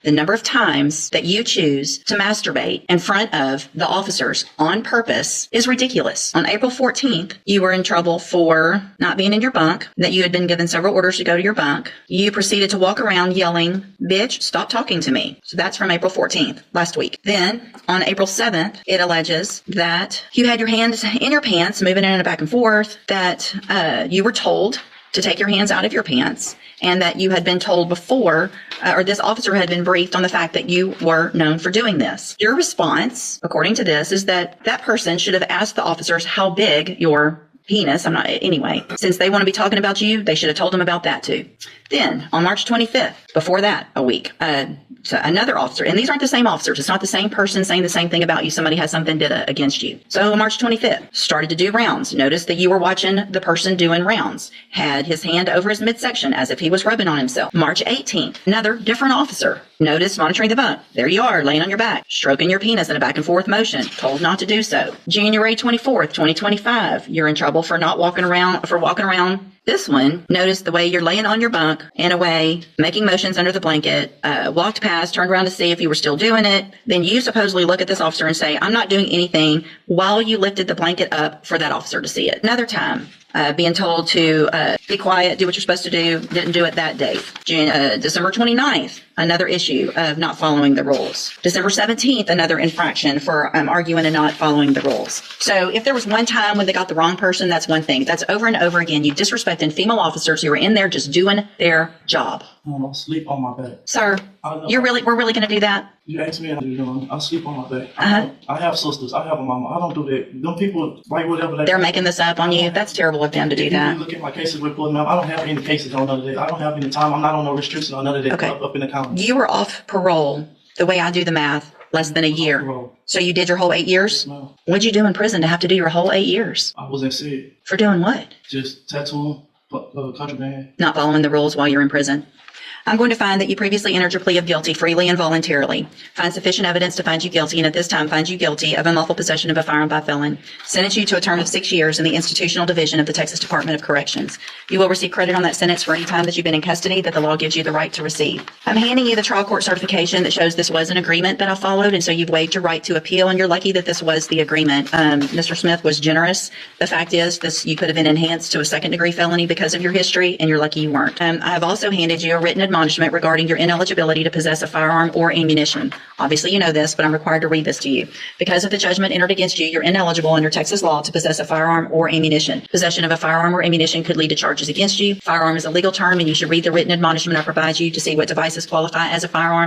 The number of times that you choose to masturbate in front of the officers on purpose is ridiculous. On April 14th, you were in trouble for not being in your bunk, that you had been given several orders to go to your bunk. You proceeded to walk around yelling, "Bitch, stop talking to me." So that's from April 14th, last week. Then on April 7th, it alleges that you had your hands in your pants, moving in and back and forth, that you were told to take your hands out of your pants, and that you had been told before, or this officer had been briefed on the fact that you were known for doing this. Your response, according to this, is that that person should have asked the officers how big your penis, anyway, since they want to be talking about you, they should have told them about that too. Then on March 25th, before that, a week, so another officer, and these aren't the same officers. It's not the same person saying the same thing about you. Somebody has something did against you. So on March 25th, started to do rounds. Noticed that you were watching the person doing rounds. Had his hand over his midsection as if he was rubbing on himself. March 18th, another different officer. Noticed monitoring the bunk. There you are, laying on your back, stroking your penis in a back and forth motion. Told not to do so. January 24th, 2025, you're in trouble for walking around. This one, noticed the way you're laying on your bunk in a way, making motions under the blanket, walked past, turned around to see if you were still doing it. Then you supposedly look at this officer and say, "I'm not doing anything," while you lifted the blanket up for that officer to see it. Another time, being told to be quiet, do what you're supposed to do, didn't do it that day. December 29th, another issue of not following the rules. December 17th, another infraction for arguing and not following the rules. So if there was one time when they got the wrong person, that's one thing. That's over and over again. You disrespecting female officers who are in there just doing their job. I'll sleep on my back. Sir, we're really going to do that? You asked me, I'll sleep on my back. I have sisters. I have a mama. I don't do that. Them people write whatever they're making this up on you. That's terrible of them to do that. If you look at my cases with Blood, I don't have any cases on none of that. I don't have any time. I'm not on no restriction on none of that. Okay. Up in the county. You were off parole, the way I do the math, less than a year. So you did your whole 8 years? Yes, ma'am. What'd you do in prison to have to do your whole 8 years? I was in SID. For doing what? Just tattooing, contraband. Not following the rules while you're in prison. I'm going to find that you previously entered your plea of guilty freely and voluntarily. Find sufficient evidence to find you guilty, and at this time find you guilty of unlawful possession of a firearm by felon. Sentence you to a term of 6 years in the Institutional Division of the Texas Department of Corrections. You will receive credit on that sentence for any time that you've been in custody that the law gives you the right to receive. I'm handing you the trial court certification that shows this was an agreement that I followed, and so you've waived your right to appeal, and you're lucky that this was the agreement. Mr. Smith was generous. The fact is, you could have been enhanced to a second-degree felony because of your history, and you're lucky you weren't. I have also handed you a written admonishment regarding your ineligibility to possess a firearm or ammunition. Obviously, you know this, but I'm required to read this to you. Because of the judgment entered against you, you're ineligible under Texas law to possess a firearm or ammunition. Possession of a firearm or ammunition could lead to charges against you. Firearm is a legal term, and you should read the written admonishment I provide you to see what devices qualify as a firearm.